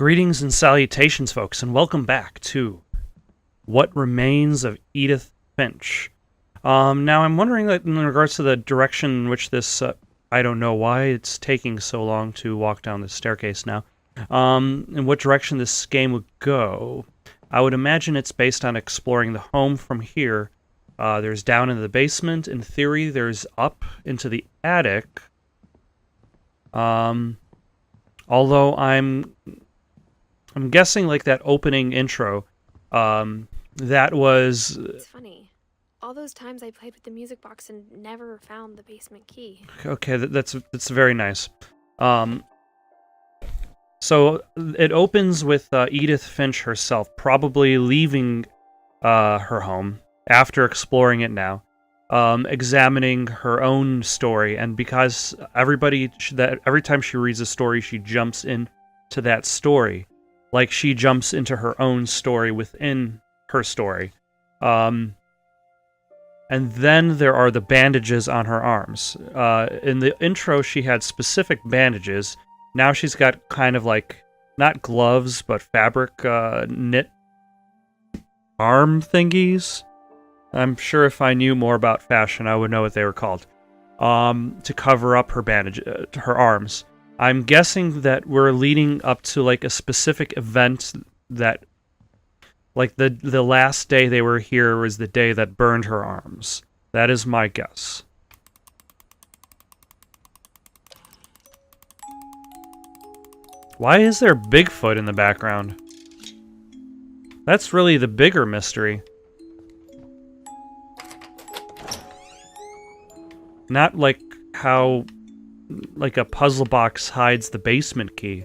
Greetings and salutations, folks, and welcome back to What Remains of Edith Finch. Now, I'm wondering, that in regards to the direction in which this, I don't know why it's taking so long to walk down this staircase now, in what direction this game would go. I would imagine it's based on exploring the home from here. There's down in the basement. In theory, there's up into the attic. Although I'm guessing, like, that opening intro, that was... It's funny. All those times I played with the music box and never found the basement key. Okay, that's very nice. So it opens with Edith Finch herself, probably leaving her home after exploring it now, examining her own story, and because every time she reads a story, she jumps into that story. Like, she jumps into her own story within her story. And then there are the bandages on her arms. In the intro, she had specific bandages. Now she's got kind of like, not gloves, but fabric knit arm thingies. I'm sure if I knew more about fashion, I would know what they were called. To cover up her her arms. I'm guessing that we're leading up to, like, a specific event that, like, the last day they were here was the day that burned her arms. That is my guess. Why is there Bigfoot in the background? That's really the bigger mystery. Not like how... like a puzzle box hides the basement key.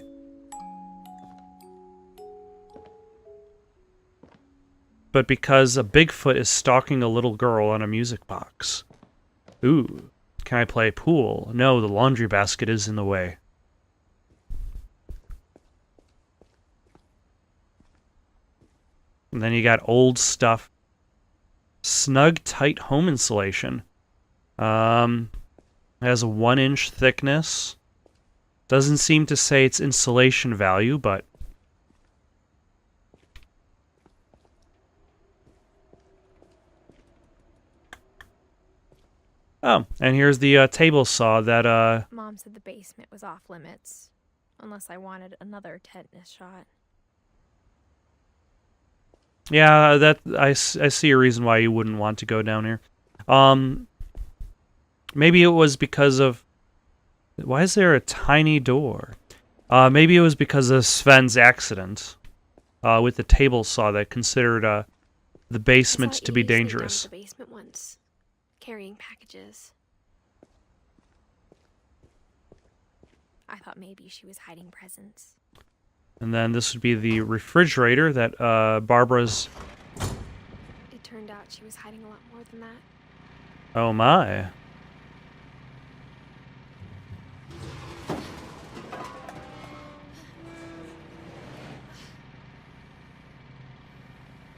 But because a Bigfoot is stalking a little girl on a music box. Ooh, can I play pool? No, the laundry basket is in the way. And then you got old stuff. Snug, tight home insulation. It has a 1-inch thickness. Doesn't seem to say its insulation value, but... Oh, and here's the table saw that, Mom said the basement was off limits, unless I wanted another tetanus shot. Yeah, that I see a reason why you wouldn't want to go down here. Maybe it was because of... Why is there a tiny door? Maybe it was because of Sven's accident with the table saw that considered the basement to be dangerous. The basement once, carrying packages. I thought maybe she was hiding presents. And then this would be the refrigerator that Barbara's... It turned out she was hiding a lot more than that. Oh my.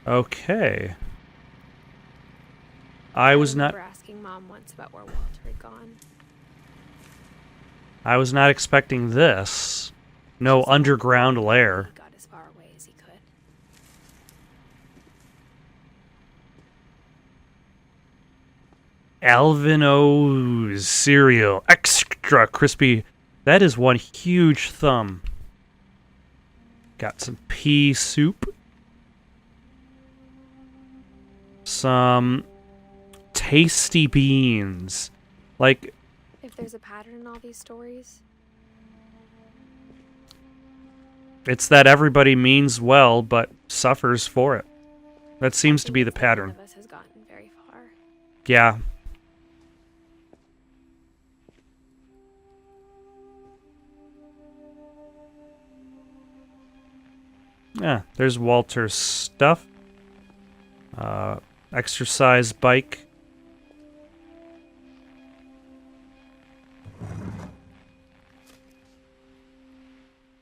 Okay. I was not asking Mom once about where Walter had gone. I was not expecting this. No underground lair. He got as far away as he could. Alvino's cereal. Extra crispy. That is one huge thumb. Got some pea soup. Some tasty beans. Like... If there's a pattern in all these stories... It's that everybody means well, but suffers for it. That seems to be the pattern. None of us has gotten very far. Yeah. Yeah, there's Walter's stuff. Exercise bike.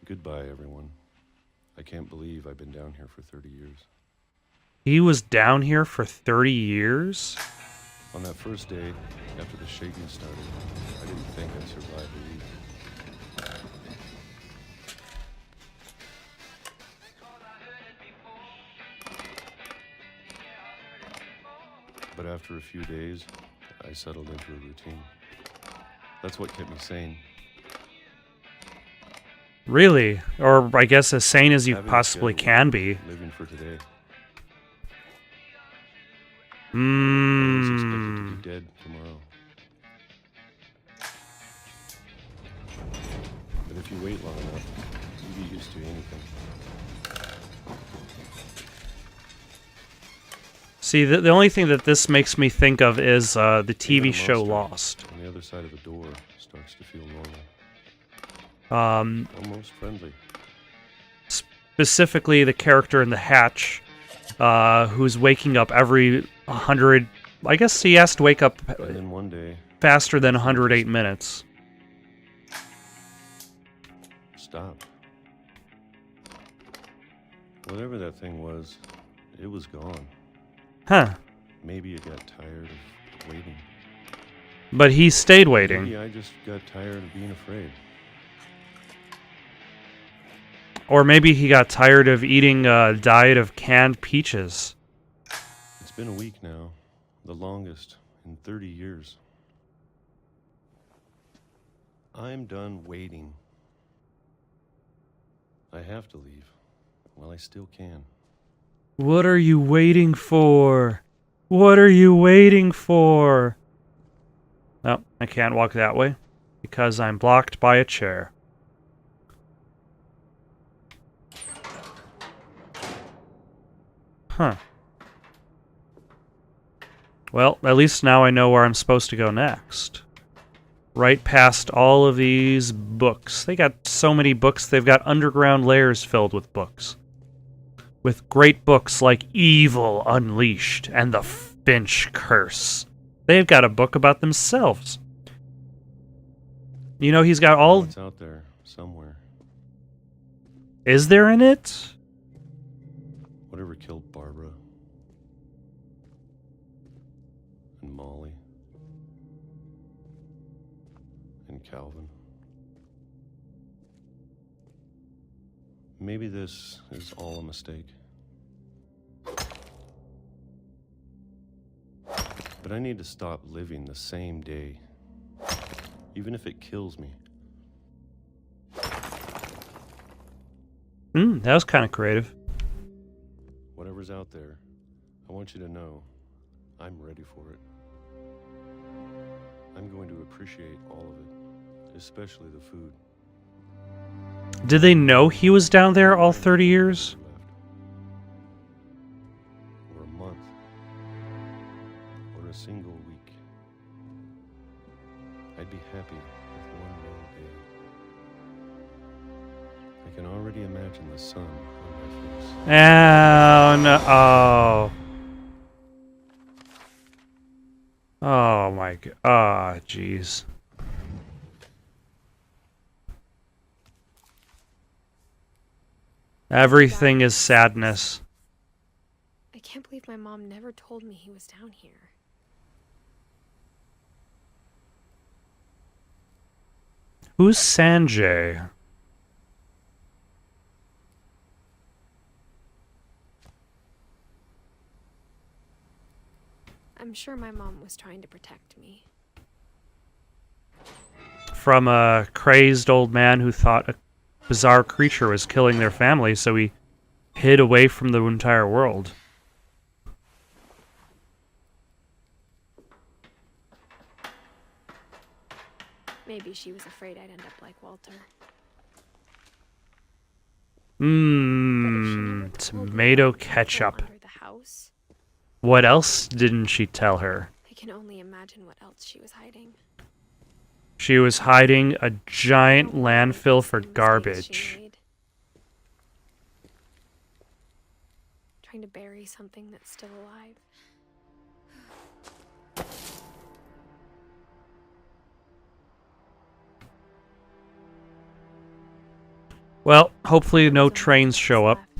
Goodbye, everyone. I can't believe I've been down here for 30 years. He was down here for 30 years? On that first day, after the shaking started, I didn't think I'd survive a week. But after a few days, I settled into a routine. That's what kept me sane. Really? Or I guess as sane as you Having a possibly schedule, can be. Living for today. I was expected to be dead tomorrow. But if you wait long enough, you get used to anything. See, the only thing that this makes me think of is the TV Even a show monster Lost. on the other side of the door starts to feel normal. Almost friendly. Specifically, the character in The Hatch, who's waking up every 100... I guess he has to wake up And then one day, faster than 108 minutes. stop. Whatever that thing was, it was gone. Huh. Maybe it got tired of waiting. But he stayed waiting. Maybe I just got tired of being afraid. Or maybe he got tired of eating a diet of canned peaches. It's been a week now, the longest in 30 years. I'm done waiting. I have to leave while I still can. What are you waiting for? What are you waiting for? No, I can't walk that way because I'm blocked by a chair. Huh. Well, at least now I know where I'm supposed to go next. Right past all of these books. They got so many books, they've got underground layers filled with books. With great books like Evil Unleashed and The Finch Curse. They've got a book about themselves. You know, he's got all... It's out there somewhere. Is there in it? Whatever killed Barbara. And Molly. And Calvin. Maybe this is all a mistake. But I need to stop living the same day. Even if it kills me. That was kind of creative. Whatever's out there, I want you to know I'm ready for it. I'm going to appreciate all of it, especially the food. Did they know he was down there all 30 years? Or a month. Or a single week. I'd be happy with one more day. I can already imagine the sun on my face. Oh, no. Oh. Oh, my God. Oh, jeez. Everything is sadness. I can't believe my mom never told me he was down here. Who's Sanjay? I'm sure my mom was trying to protect me. From a crazed old man who thought a bizarre creature was killing their family, so he hid away from the entire world. Maybe she was afraid I'd end up like Walter. Tomato ketchup. Under the house, What else didn't she tell her? I can only imagine what else she was hiding. She was hiding a giant I don't know what landfill for mistakes she garbage. made. Trying to bury something that's still alive. Well, hopefully no There's only trains one show up. left.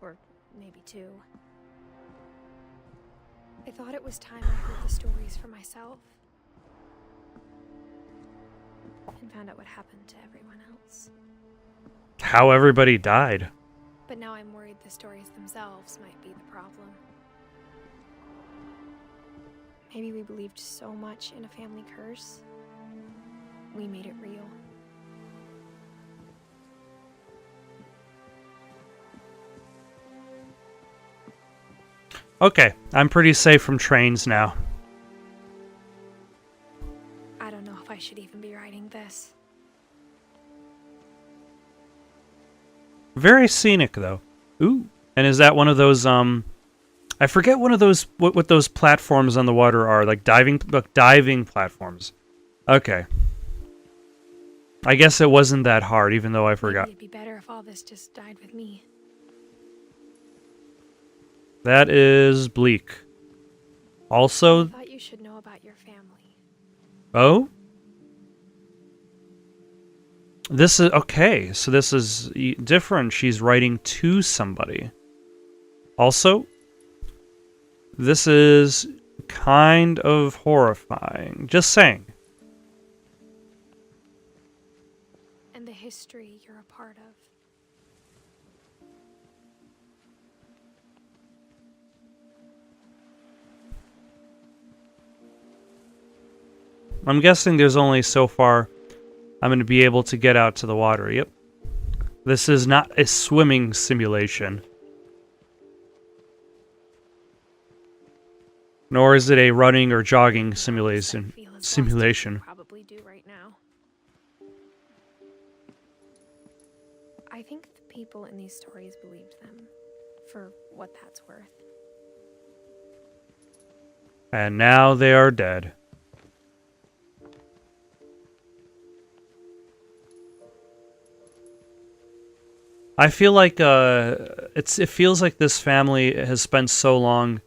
Or maybe two. I thought it was time I heard the stories for myself. And found out what happened to everyone else. How everybody died. But now I'm worried the stories themselves might be the problem. Maybe we believed so much in a family curse, we made it real. Okay, I'm pretty safe from trains now. I don't know if I should even be writing this. Very scenic, though. Ooh. And is that one of those, I forget one of those, what those platforms on the water are, like diving platforms. Okay. I guess it wasn't that hard, even though I forgot. Maybe it'd be better if all this just died with me. That is bleak. Also... I thought you should know about your family. Oh? This is... Okay, so this is different. She's writing to somebody. Also, this is kind of horrifying. Just saying. And the history you're a part of. I'm guessing there's only so far I'm going to be able to get out to the water. Yep. This is not a swimming simulation. Nor is it a running or jogging simulation. Probably do right now. I think the people in these stories believed them, for what that's worth. And now they are dead. I feel like it feels like this family has spent so long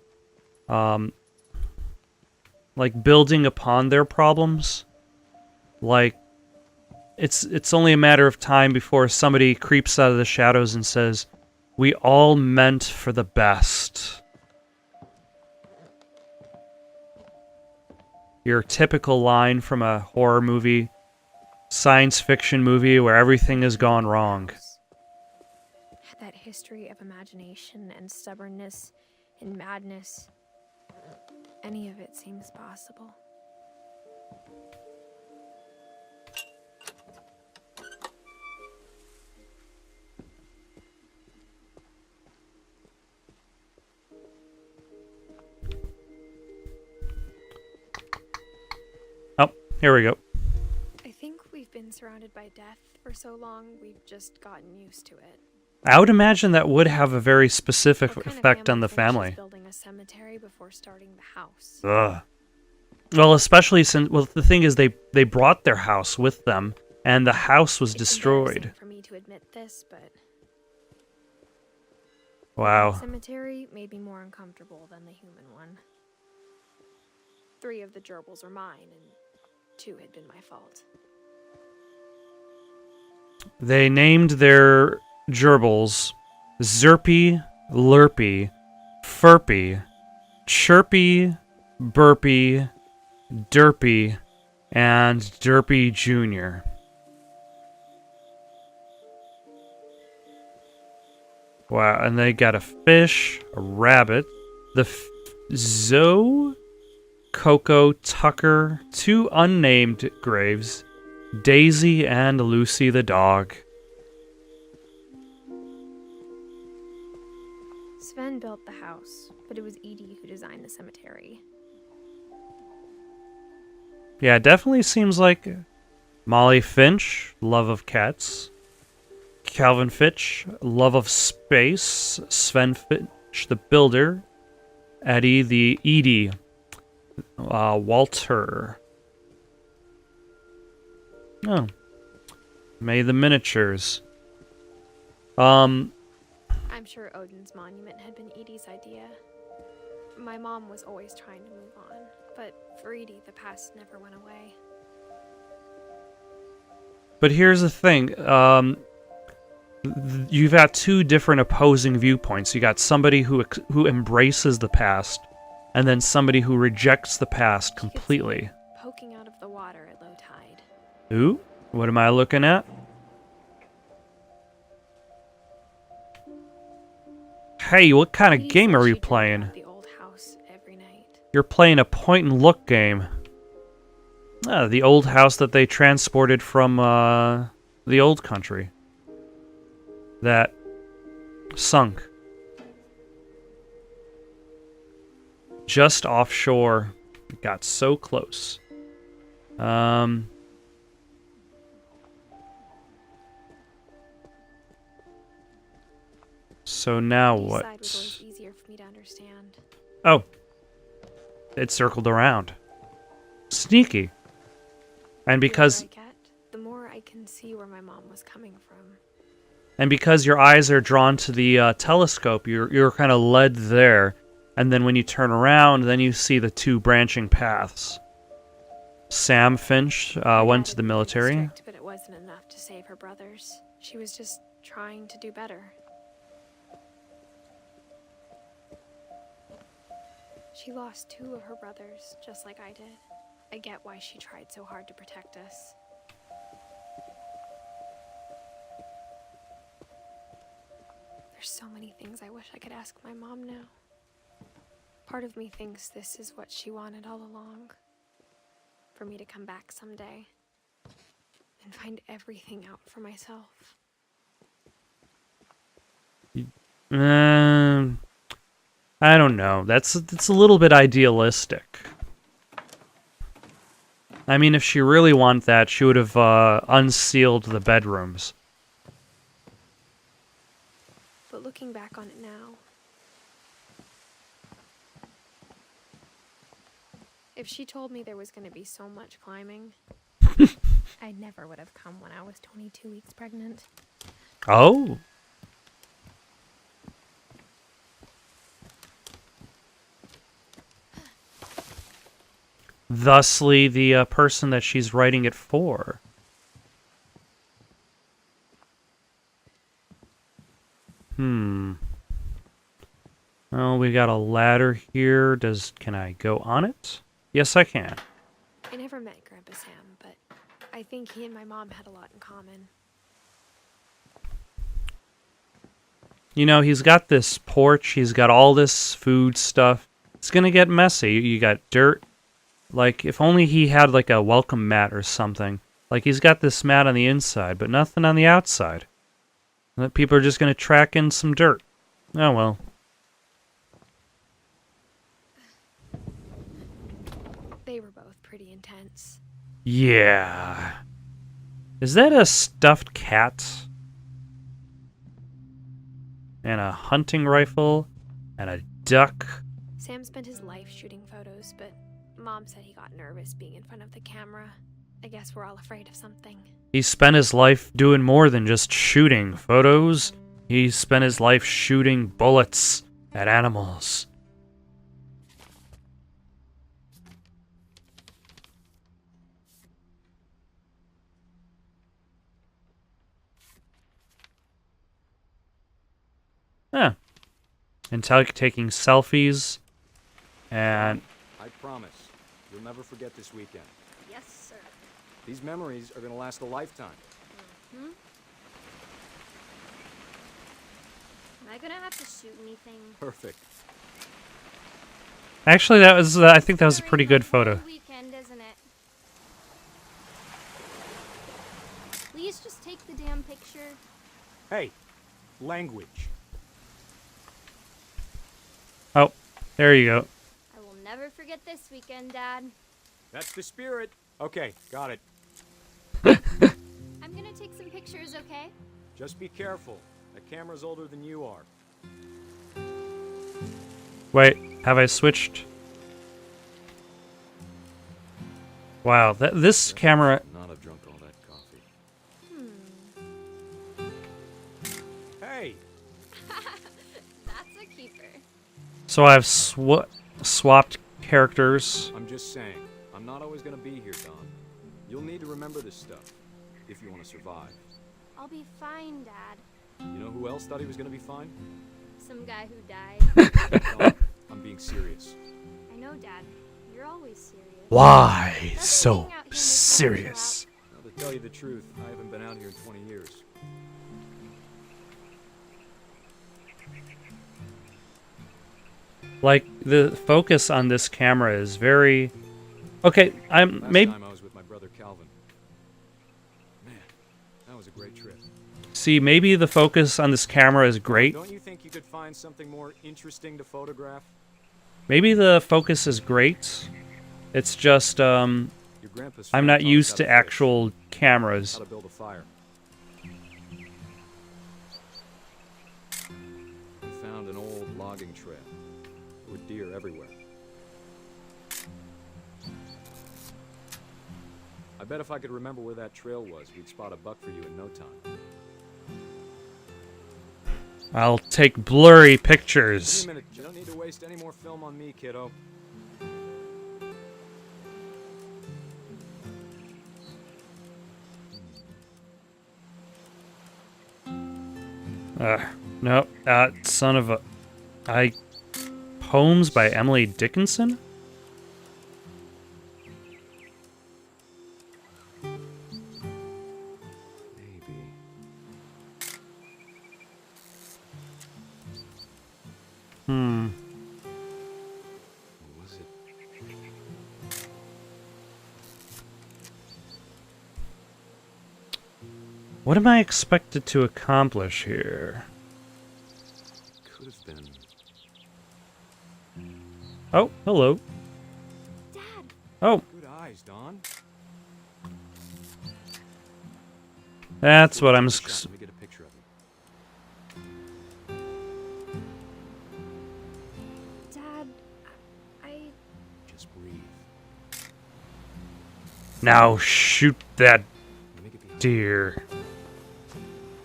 like building upon their problems. Like it's only a matter of time before somebody creeps out of the shadows and says, "We all meant for the best." Your typical line from a horror movie, science fiction movie where everything has gone wrong. That history of imagination and stubbornness and madness. Any of it seems possible. Oh, here we go. I think we've been surrounded by death for so long, we've just gotten used to it. I would imagine that would have a very specific effect on the family. Building a cemetery before starting the house. Ugh. Well, especially since, well, the thing is they brought their house with them, and the house was destroyed. For me to admit this, but Wow. the cemetery made me more uncomfortable than the human one. 3 of the gerbils are mine, and 2 had been my fault. They named their gerbils Zerpy, Lurpy, Furpy, Chirpy, Burpy, Derpy, and Derpy Jr. Wow, and they got a fish, a rabbit, the Zoe, Coco, Tucker, 2 unnamed graves, Daisy, and Lucy the dog. Sven built the house, but it was Edie who designed the cemetery. Yeah, it definitely seems like Molly Finch, love of cats. Calvin Fitch, love of space. Sven Finch, the builder. Edie. Walter. Oh. Made the miniatures. I'm sure Odin's monument had been Edie's idea. My mom was always trying to move on, but for Edie, the past never went away. But here's the thing. You've got 2 different opposing viewpoints. You got somebody who embraces the past, and then somebody who rejects the past completely. Poking out of the water at low tide. Ooh, what am I looking at? Hey, what kind of game are we playing? The old house every night. You're playing a point-and-look game. The old house that they transported from the old country. That sunk. Just offshore. It got so close. So now what? East side was always easier for me to understand. Oh. It circled around. Sneaky. And because... The older I get, the more I can see where my mom was coming from. And because your eyes are drawn to the telescope, you're kind of led there. And then when you turn around, then you see the two branching paths. Sam Finch went to the military. Strict, but it wasn't enough to save her brothers. She was just trying to do better. She lost 2 of her brothers, just like I did. I get why she tried so hard to protect us. There's so many things I wish I could ask my mom now. Part of me thinks this is what she wanted all along. For me to come back someday and find everything out for myself. I don't know. That's a little bit idealistic. I mean, if she really wanted that, she would have unsealed the bedrooms. But looking back on it now, if she told me there was going to be so much climbing, I never would have come when I was 22 weeks pregnant. Oh. Thusly, the person that she's writing it for. Well, we got a ladder here. Can I go on it? Yes, I can. I never met Grandpa Sam, but I think he and my mom had a lot in common. You know, he's got this porch. He's got all this food stuff. It's gonna get messy. You got dirt. Like, if only he had, like, a welcome mat or something. Like, he's got this mat on the inside, but nothing on the outside. And people are just gonna track in some dirt. Oh, well. They were both pretty intense. Yeah. Is that a stuffed cat? And a hunting rifle? And a duck? Sam spent his life shooting photos, but Mom said he got nervous being in front of the camera. I guess we're all afraid of something. He spent his life doing more than just shooting photos. He spent his life shooting bullets at animals. Yeah. And taking selfies. And I promise, you'll never forget this weekend. Yes, sir. These memories are gonna last a lifetime. Hmm? Am I gonna have to shoot anything? Perfect. actually, that was I think that was a pretty good photo. Weekend, isn't it? Please just take the damn picture. Hey, language. Oh, there you go. I will never forget this weekend, Dad. That's the spirit. Okay, got it. I'm gonna take some pictures, okay? Just be careful. That camera's older than you are. Wait, have I switched? Wow, this camera... Not have drunk all that coffee. Hey! That's a keeper. So I've swapped characters. I'm just saying, I'm not always gonna be here, Don. You'll need to remember this stuff, if you want to survive. I'll be fine, Dad. You know who else thought he was gonna be fine? Some guy who died. Don, I'm being serious. I know, Dad. You're always serious. Why That's so hanging out here with serious? Now, to tell you the truth, I haven't been out here in 20 years. Like, the focus on this camera is very... Okay, I'm... Last maybe... time I was with my brother Calvin. Man, that was a great trip. See, maybe the focus on this camera is great. Don't you think you could find something more interesting to photograph? Maybe the focus is great. It's just, Your grandpa's I'm friend not taught us used how to fish, actual cameras. how to build a fire. We found an old logging trail. There were deer everywhere. I bet if I could remember where that trail was, we'd spot a buck for you in no time. I'll take blurry Give me pictures. a minute. You don't need to waste any more film on me, kiddo. No, son of a... Poems by Emily Dickinson? Maybe. Hmm. What was it? What am I expected to accomplish here? Could have been. Oh, hello. Dad, Oh, Good eyes, Don. that's what I'm... Let me get a picture of you. Dad, I... Just breathe. Now shoot that Let me get behind deer.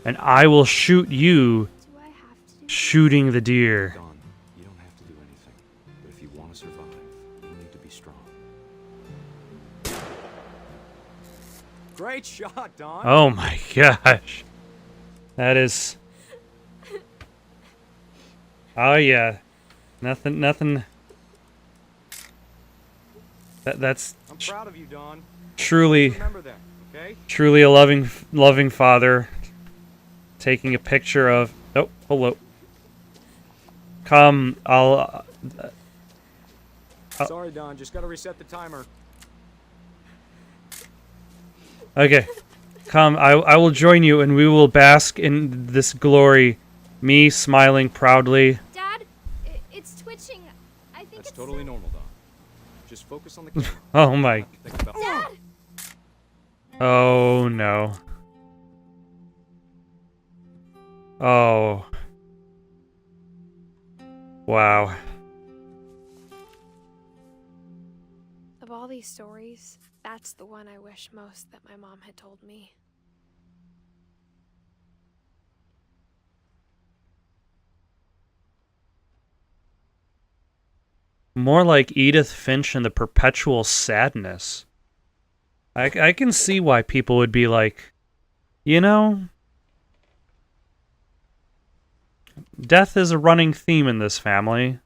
And I will shoot you Do I have to do... shooting the deer. Don, you don't have to do anything. But if you want to survive, you need to be strong. Great shot, Don. Oh my gosh. That is... Oh yeah. Nothing... That's I'm proud of you, Don. truly, Remember that, okay? truly a loving father taking a picture of... Oh, hello. Come, I'll... Sorry, Don. Just gotta reset the timer. Okay. Come, I will join you and we will bask in this glory. Me smiling proudly. Dad, it's twitching. I think That's it's totally normal, Don. Just focus on the camera. Oh my... Think about Dad. Oh no. Oh. Wow. Of all these stories, that's the one I wish most that my mom had told me. More like Edith Finch and the Perpetual Sadness. I can see why people would be like, you know, death is a running theme in this family.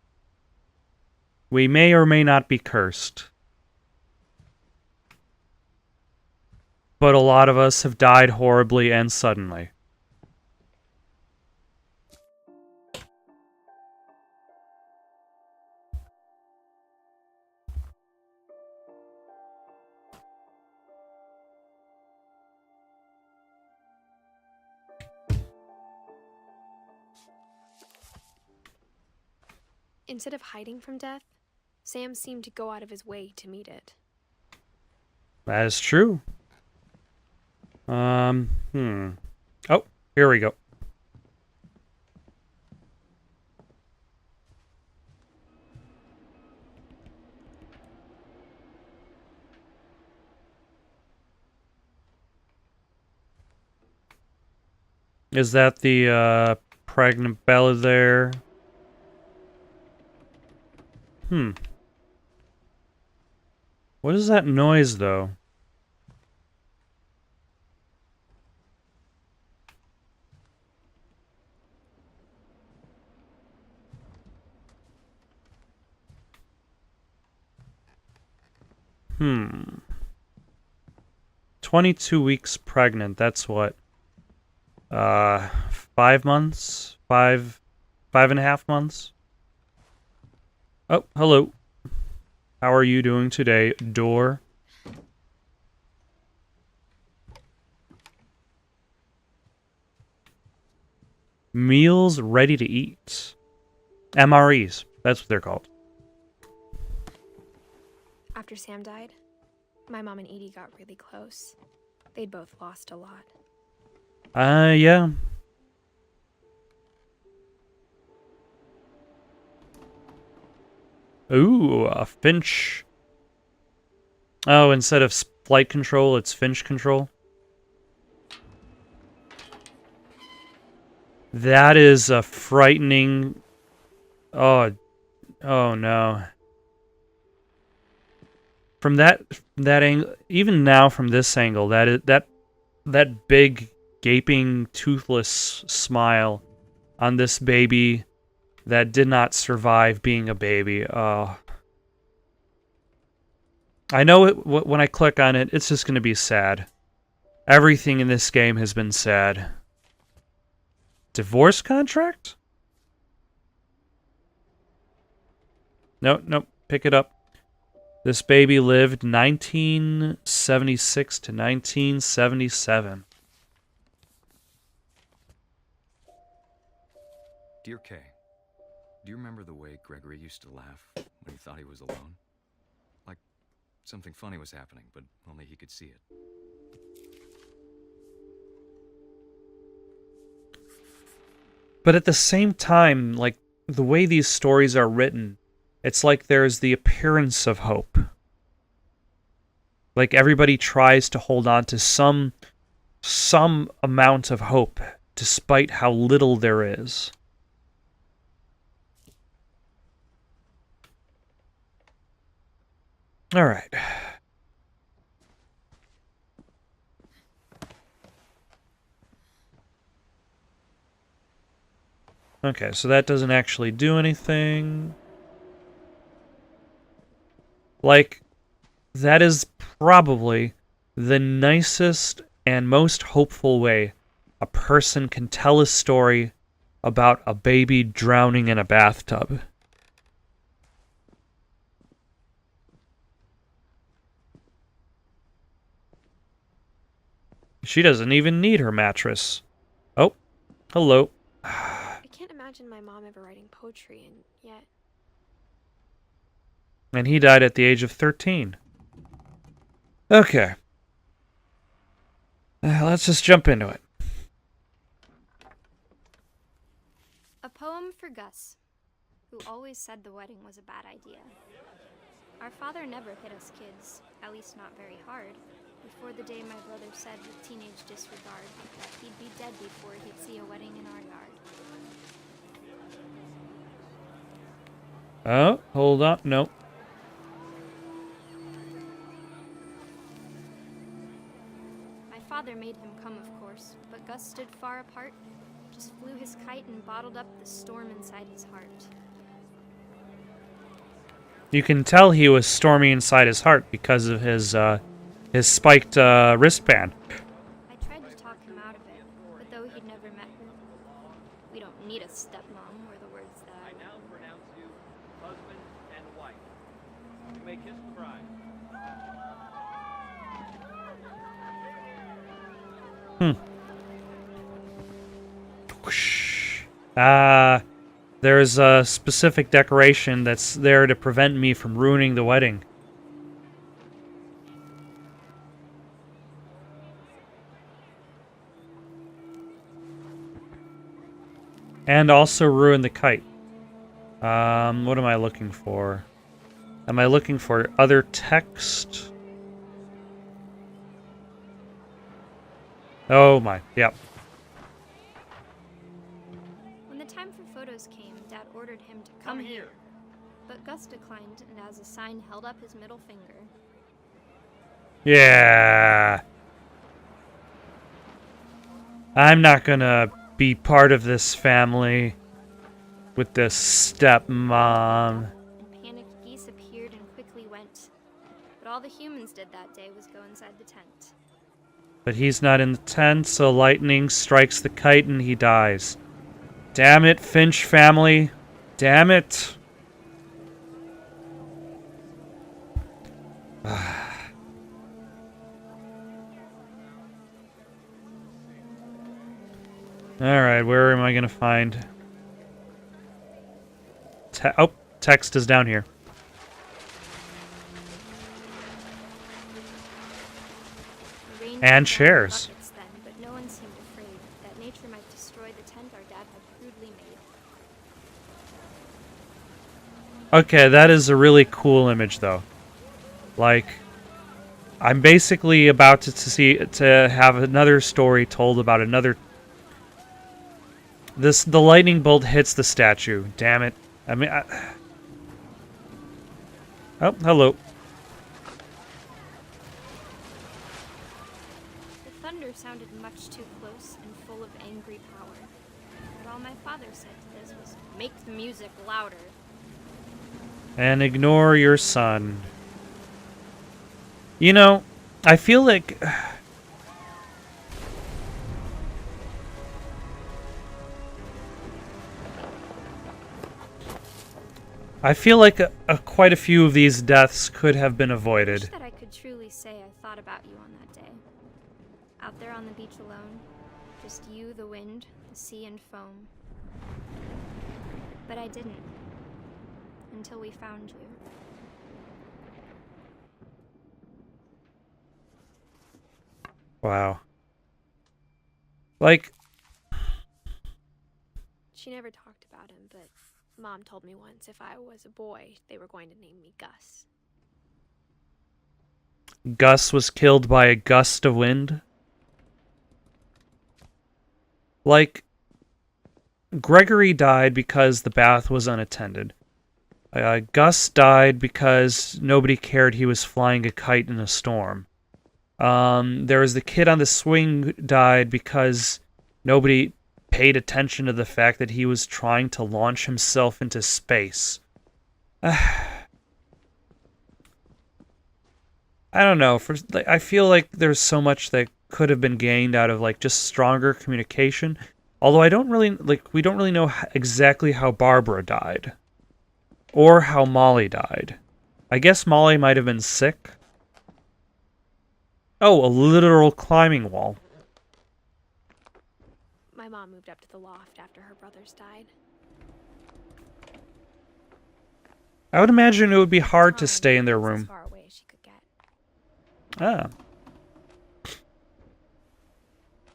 We may or may not be cursed. But a lot of us have died horribly and suddenly. Instead of hiding from death, Sam seemed to go out of his way to meet it. That is true. Oh, here we go. Is that the pregnant Bella there? What is that noise, though? Hmm. 22 weeks pregnant. That's what? 5 months? 5.5 months? Oh, hello. How are you doing today, door? Meals ready to eat. MREs. That's what they're called. After Sam died, my mom and Edie got really close. They'd both lost a lot. Yeah. Ooh, a Finch. Oh, instead of flight control, it's Finch control. That is a frightening... Oh no. From that angle, even now from this angle, that big gaping toothless smile on this baby that did not survive being a baby. I know when I click on it, it's just going to be sad. Everything in this game has been sad. Divorce contract? Nope, pick it up. This baby lived 1976 to 1977. Dear Kay, do you remember the way Gregory used to laugh when he thought he was alone? Like something funny was happening, but only he could see it. But at the same time, like, the way these stories are written, it's like there's the appearance of hope. Like, everybody tries to hold on to some amount of hope, despite how little there is. All right. Okay, so that doesn't actually do anything. Like, that is probably the nicest and most hopeful way a person can tell a story about a baby drowning in a bathtub. She doesn't even need her mattress. Oh, hello. I can't imagine my mom ever writing poetry, and yet... And he died at the age of 13. Okay. Let's just jump into it. A poem for Gus, who always said the wedding was a bad idea. Our father never hit us kids, at least not very hard, before the day my brother said with teenage disregard that he'd be dead before he'd see a wedding in our yard. Oh, hold on. Nope. My father made him come, of course, but Gus stood far apart, just flew his kite and bottled up the storm inside his heart. You can tell he was stormy inside his heart because of his spiked wristband. I tried to talk him out of it, but though he'd never met her, we don't need a stepmom, were the words that I now pronounce you husband and wife. You may kiss the bride. There's a specific decoration that's there to prevent me from ruining the wedding. And also ruin the kite. What am I looking for? Am I looking for other text? Oh my, yep. when the time for photos came, Dad ordered him to come here. But Gus declined and as a sign held up his middle finger. Yeah. I'm not gonna be part of this family with this stepmom. And panicked geese appeared and quickly went. But all the humans did that day was go inside the tent. But he's not in the tent, so lightning strikes the kite and he dies. Damn it, Finch family. Damn it. Alright, where am I gonna find... text is down here. The rain And came down in chairs. buckets then, but no one seemed afraid that nature might destroy the tent our dad had crudely made. Okay, that is a really cool image, though. Like, I'm basically about to have another story told about another... The lightning bolt hits the statue. Damn it. I mean, oh, hello. The thunder sounded much too close and full of angry power. But all my father said to this was, "Make the music louder." And ignore your son. You know, I feel like... I feel like quite a few of these deaths could have been I wish avoided. that I could truly say I thought about you on that day. Out there on the beach alone, just you, the wind, the sea, and foam. But I didn't. Until we found you. Wow. Like, She never talked about him, but Mom told me once if I was a boy, they were going to name me Gus. Gus was killed by a gust of wind. Like, Gregory died because the bath was unattended. Gus died because nobody cared he was flying a kite in a storm. There was the kid on the swing died because nobody paid attention to the fact that he was trying to launch himself into space. I don't know. I feel like there's so much that could have been gained out of like just stronger communication. Although we don't really know exactly how Barbara died, or how Molly died. I guess Molly might have been sick. Oh, a literal climbing wall. My mom moved up to the loft after her brothers died. I would imagine it would be hard to Time stay in their was As room. far away as she could get. Ah.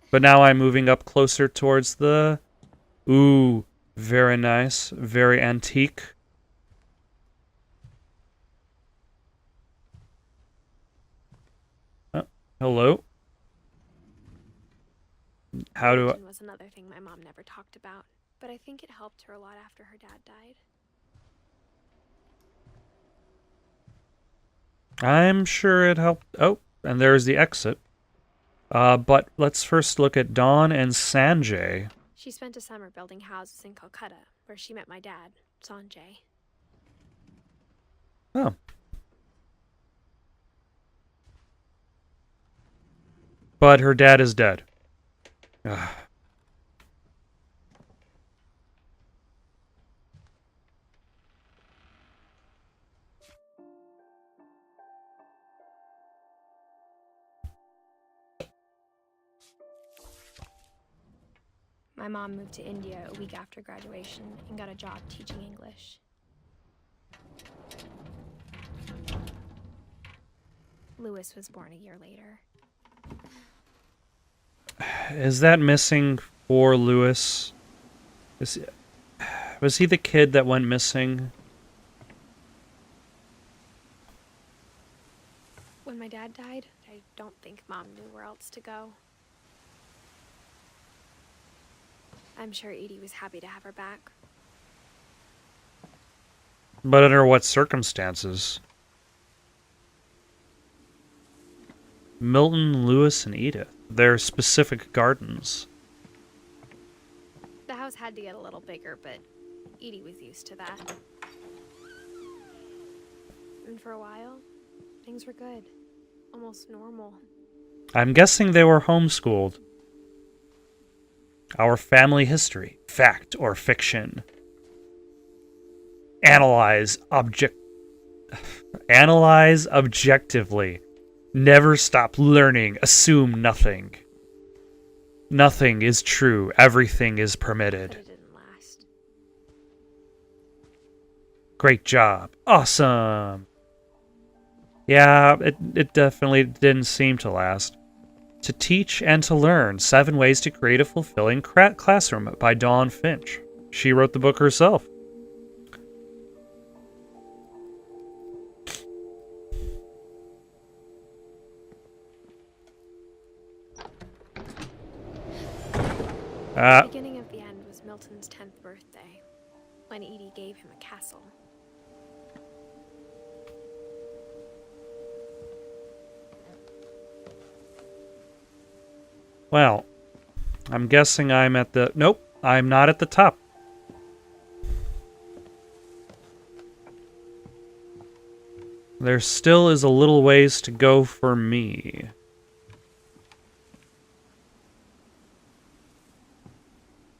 But now I'm moving up closer towards the... Ooh, very nice. Very antique. Oh, hello. How do I... Religion was another thing my mom never talked about, but I think it helped her a lot after her dad died. I'm sure it helped. Oh, and there's the exit. But let's first look at Dawn and Sanjay. She spent a summer building houses in Calcutta, where she met my dad, Sanjay. Oh. But her dad is dead. Ugh. My mom moved to India a week after graduation and got a job teaching English. Lewis was born a year later. Is that missing for Lewis? Was he the kid that went missing? When my dad died, I don't think Mom knew where else to go. I'm sure Edie was happy to have her back. But under what circumstances? Milton, Lewis, and Edith. Their specific gardens. The house had to get a little bigger, but Edie was used to that. And for a while, things were good. Almost normal. I'm guessing they were homeschooled. Our family history. Fact or fiction. Analyze objectively. Never stop learning. Assume nothing. Nothing is true. Everything is But permitted. it didn't last. Great job. Awesome. Yeah, it definitely didn't seem to last. To Teach and to Learn, 7 Ways to Create a Fulfilling Classroom by Dawn Finch. She wrote the book herself. The beginning of the end was Milton's 10th birthday, when Edie gave him a castle. Well, I'm guessing I'm at the... Nope, I'm not at the top. There still is a little ways to go for me.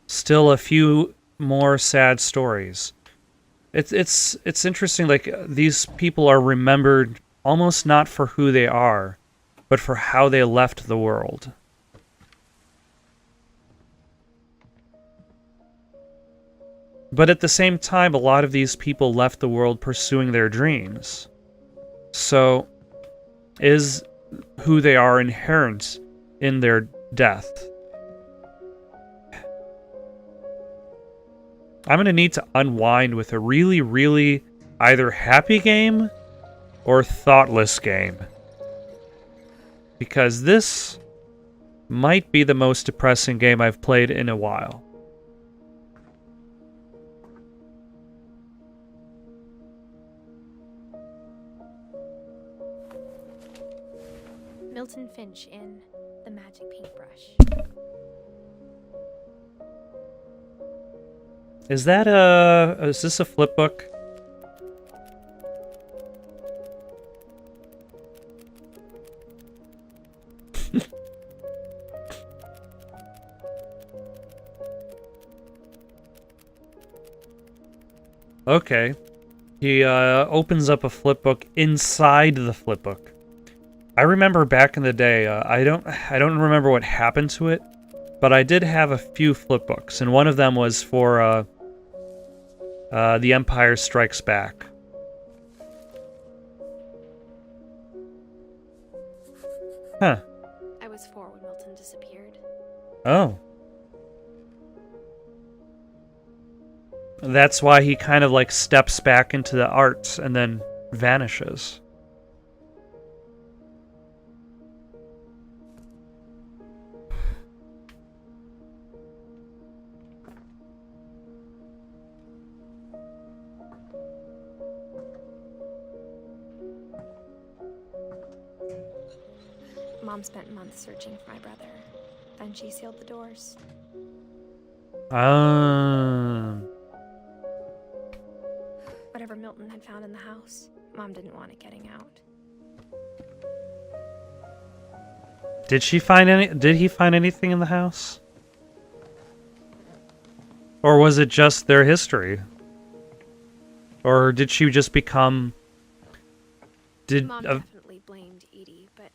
Still a few more sad stories. It's interesting, like, these people are remembered almost not for who they are, but for how they left the world. But at the same time, a lot of these people left the world pursuing their dreams. So, is who they are inherent in their death? I'm going to need to unwind with a really, really either happy game or thoughtless game. Because this might be the most depressing game I've played in a while. Milton Finch in The Magic Paintbrush. Is that is this a flip book? Okay. He opens up a flip book inside the flip book. I remember back in the day, I don't remember what happened to it, but I did have a few flip books, and one of them was for The Empire Strikes Back. Huh. I was 4 when Milton disappeared. Oh. That's why he kind of like steps back into the arts and then vanishes. Mom spent months searching for my brother. Then she sealed the doors. Whatever Milton had found in the house, Mom didn't want it getting out. Did he find anything in the house? Or was it just their history? Or did she just become... Mom definitely blamed Edie, but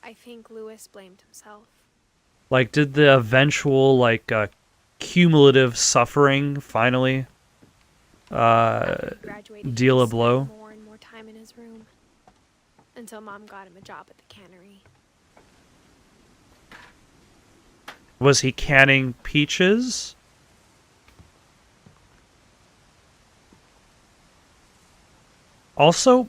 I think Lewis blamed himself. Like, did the eventual, like, cumulative suffering finally deal a blow? More and more time in his room. Until Mom got him a job at the cannery. Was he canning peaches? Also,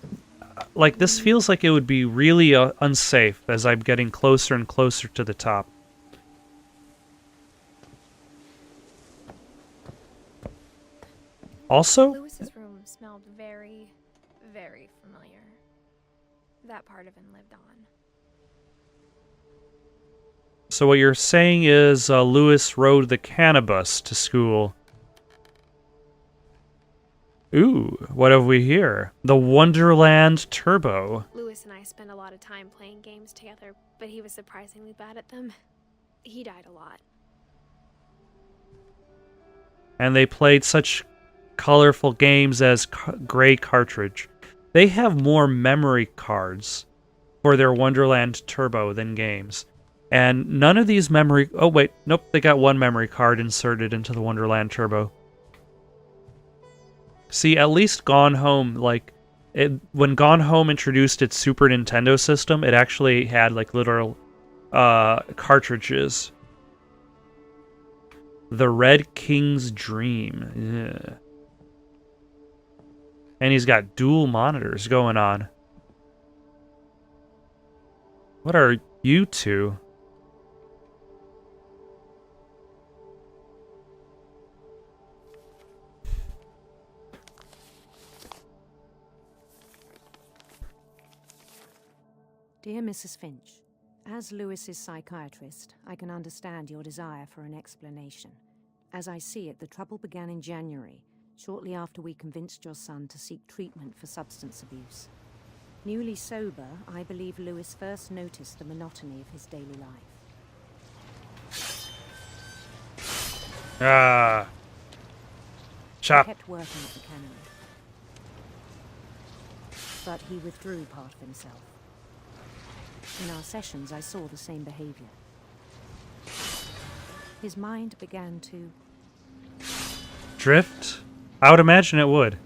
like, this feels like it would be really unsafe as I'm getting closer and closer to the top. Also, Lewis's room smelled very, very familiar. That part of him lived on. so what you're saying is Lewis rode the cannabis to school. Ooh, what have we here? The Wonderland Turbo. Lewis and I spent a lot of time playing games together, but he was surprisingly bad at them. He died a lot. And they played such colorful games as Gray Cartridge. They have more memory cards for their Wonderland Turbo than games. And none of these memory... Oh, wait. Nope, they got one memory card inserted into the Wonderland Turbo. See, at least Gone Home, like... when Gone Home introduced its Super Nintendo system, it actually had, like, literal cartridges. The Red King's Dream. Yeah. And he's got dual monitors going on. What are you two? Dear Mrs. Finch, as Lewis's psychiatrist, I can understand your desire for an explanation. As I see it, the trouble began in January, shortly after we convinced your son to seek treatment for substance abuse. Newly sober, I believe Lewis first noticed the monotony of his daily life. Ah. He Chop. kept working at the cannery, but he withdrew part of himself. In our sessions, I saw the same behavior. His mind began to... Drift? I would imagine it would.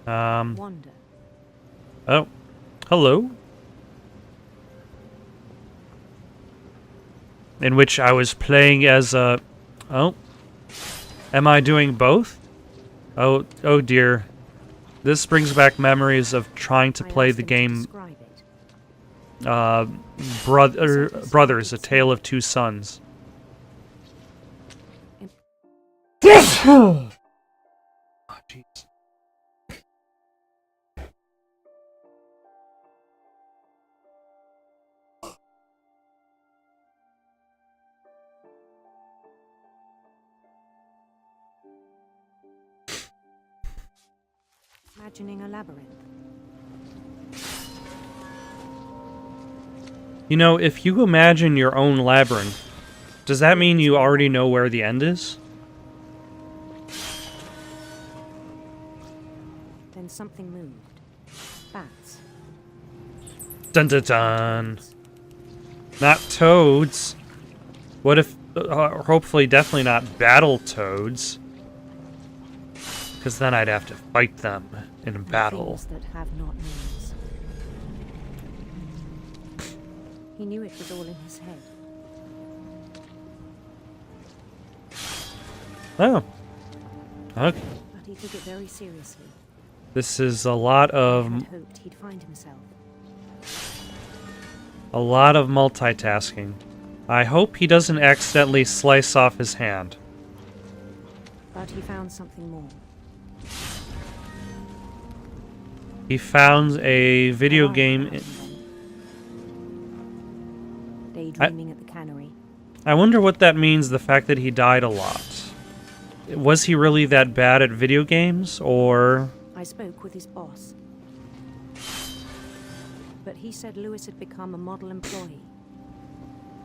wander. Oh. Hello? In which I was playing as a... Oh. Am I doing both? Oh dear. This brings back memories of trying to play the game Brothers, A Tale of Two Sons. Oh, jeez. Imagining a labyrinth. You know, if you imagine your own labyrinth, does that mean you already know where the end is? Then something moved. Bats. Dun dun dun. Not toads. What if, hopefully definitely not battle toads. Because then I'd have to fight them in a battle. Things that have not names. He knew it was all in his head. Oh. Okay. But he took it very seriously. This is a lot of... He had hoped he'd find himself. A lot of multitasking. I hope he doesn't accidentally slice off his hand. But he found something more. He found a video game... Daydreaming at the cannery. I wonder what that means, the fact that he died a lot. Was he really that bad at video games, or... I spoke with his boss. But he said Lewis had become a model employee.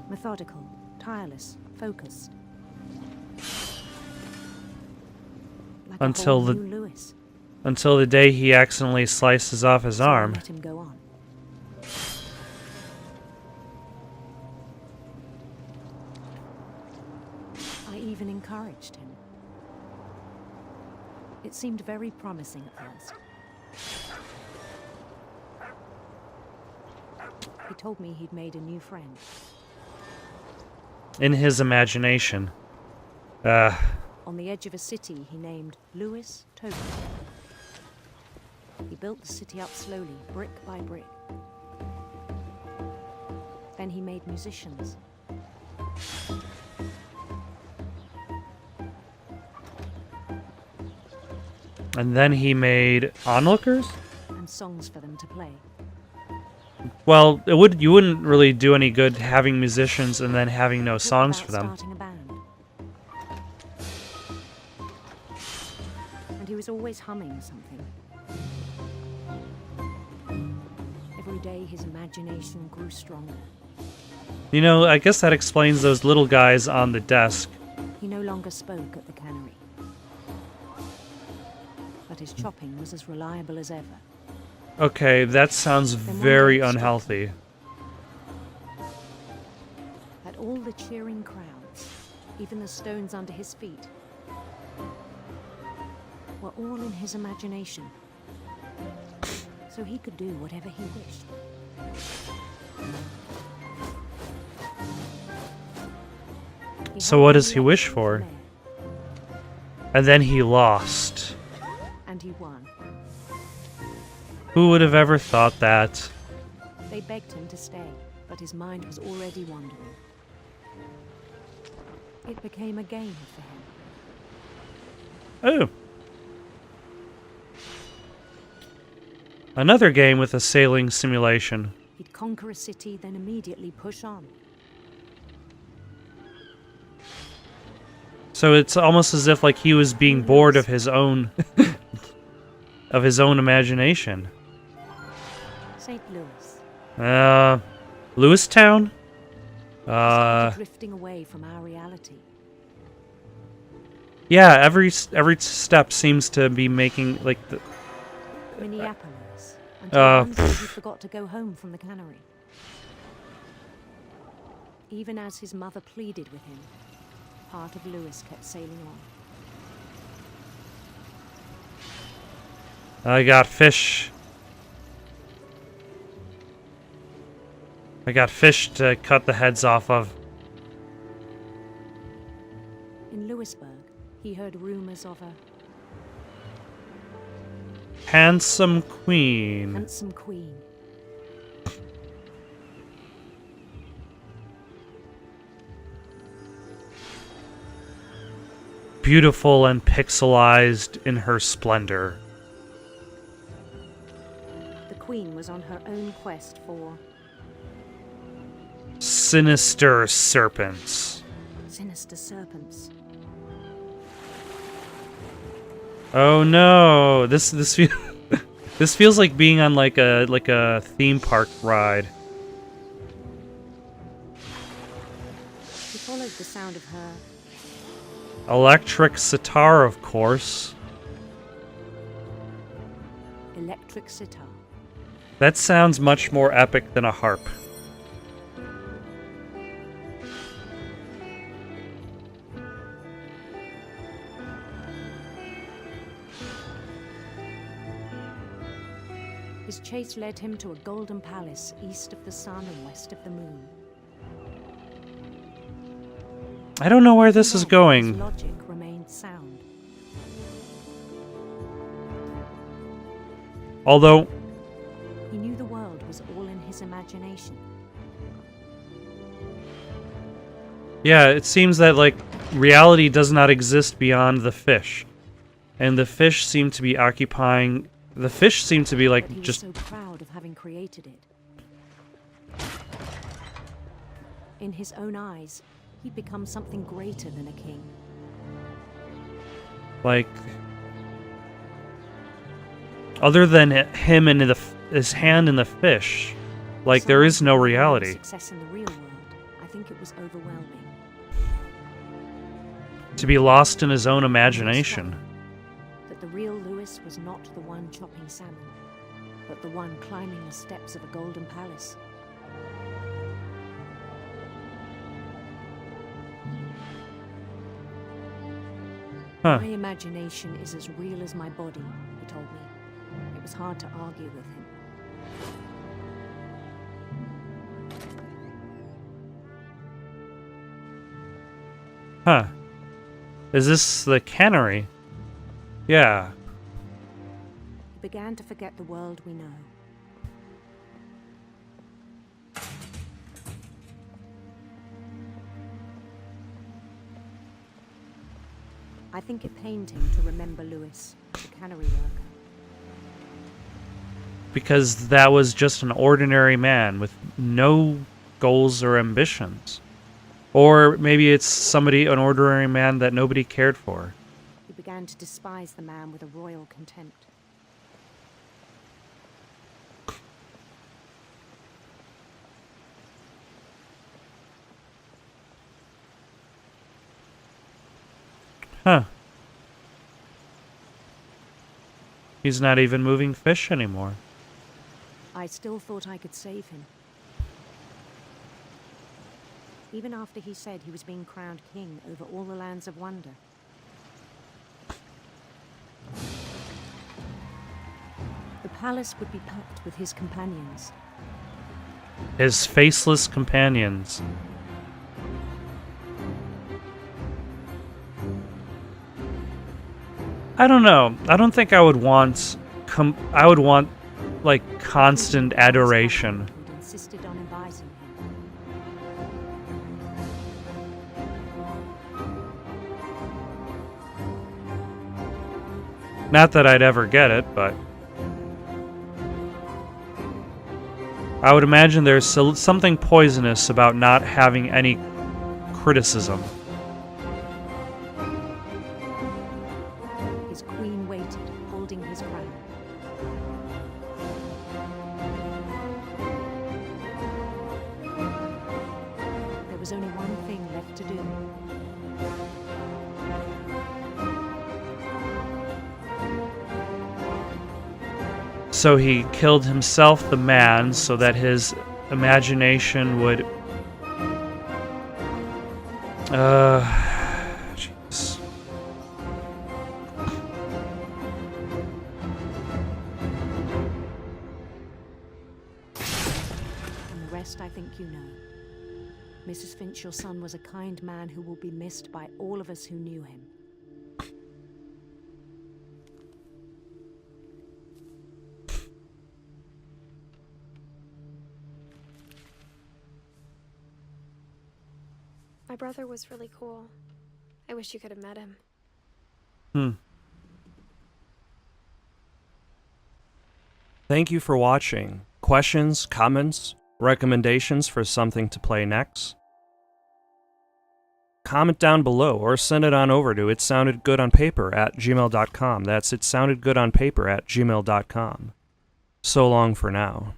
Methodical, tireless, focused. Like Until a whole the... new Lewis. Until the day he accidentally slices off his So I arm. let him go on. I even encouraged him. It seemed very promising at first. He told me he'd made a new friend. In his imagination. On the edge of a city he named Lewis Toby. He built the city up slowly, brick by brick. Then he made musicians. And then he made onlookers? And songs for them to play. Well, you wouldn't really do any good having musicians and then having no songs for them. Starting a band. And he was always humming something. Every day his imagination grew stronger. You know, I guess that explains those little guys on the desk. He no longer spoke at the cannery. But but his chopping was as reliable as ever. Okay, that sounds very unhealthy. At all the cheering crowds, even the stones under his feet, were all in his imagination. So he could do whatever he wished. So what does he wish for? And then he lost. And he won. Who would have ever thought that? They begged him to stay, but his mind was already wandering. It became a game for him. Oh. Another game with a sailing simulation. He'd conquer a city, then immediately push on. So it's almost as if like he was being bored of his own of his own imagination. St. Louis. Lewistown? Drifting away from our reality. Yeah, every step seems to be making like the Minneapolis. Until one day he forgot to go home from the cannery. Even as his mother pleaded with him, part of Lewis kept sailing on. I got fish. I got fish to cut the heads off of. In Lewisburg, he heard rumors of a Handsome queen. handsome queen. Beautiful and pixelized in her splendor. The queen was on her own quest for Sinister serpents. sinister serpents. Oh no! This this feels like being on like a theme park ride. He followed the sound of her Electric sitar, of course. electric sitar. That sounds much more epic than a harp. His chase led him to a golden palace east of the sun and west of the moon. I don't know where this is His going. logic remained sound. Although, He knew the world was all in his imagination. yeah, it seems that like reality does not exist beyond the fish. And the fish seem to be occupying... The fish seem to be like But he just... was so proud of having created it. In his own eyes, he'd become something greater than a king. like... Other than him and his hand in the fish, like there is no reality. Success in the real world, I think it was overwhelming. To be lost in his own imagination. That the real Lewis was not the one chopping salmon, but the one climbing the steps of a golden palace. Huh. My imagination is as real as my body, he told me. It was hard to argue with him. Huh. Is this the cannery? Yeah. He began to forget the world we know. I think it pained him to remember Lewis, the cannery worker. Because that was just an ordinary man with no goals or ambitions. Or maybe it's an ordinary man that nobody cared for. He began to despise the man with a royal contempt. Huh. He's not even moving fish anymore. I still thought I could save him. Even after he said he was being crowned king over all the lands of wonder. The palace would be packed with his companions. His faceless companions. I don't know. I don't think I would want... I would want, like, constant adoration. Who'd insisted on inviting him. Not that I'd ever get it, but... I would imagine there's something poisonous about not having any criticism. His queen waited, holding his crown. There was only one thing left to do. So he killed himself, the man, so that his imagination would... Jeez. And the rest I think you know. Mrs. Finch, your son was a kind man who will be missed by all of us who knew him. My brother was really cool. I wish you could have met him. Thank you for watching. Questions, comments, recommendations for something to play next? Comment down below or send it on over to itsoundedgoodonpaper@gmail.com. That's itsoundedgoodonpaper@gmail.com. So long for now.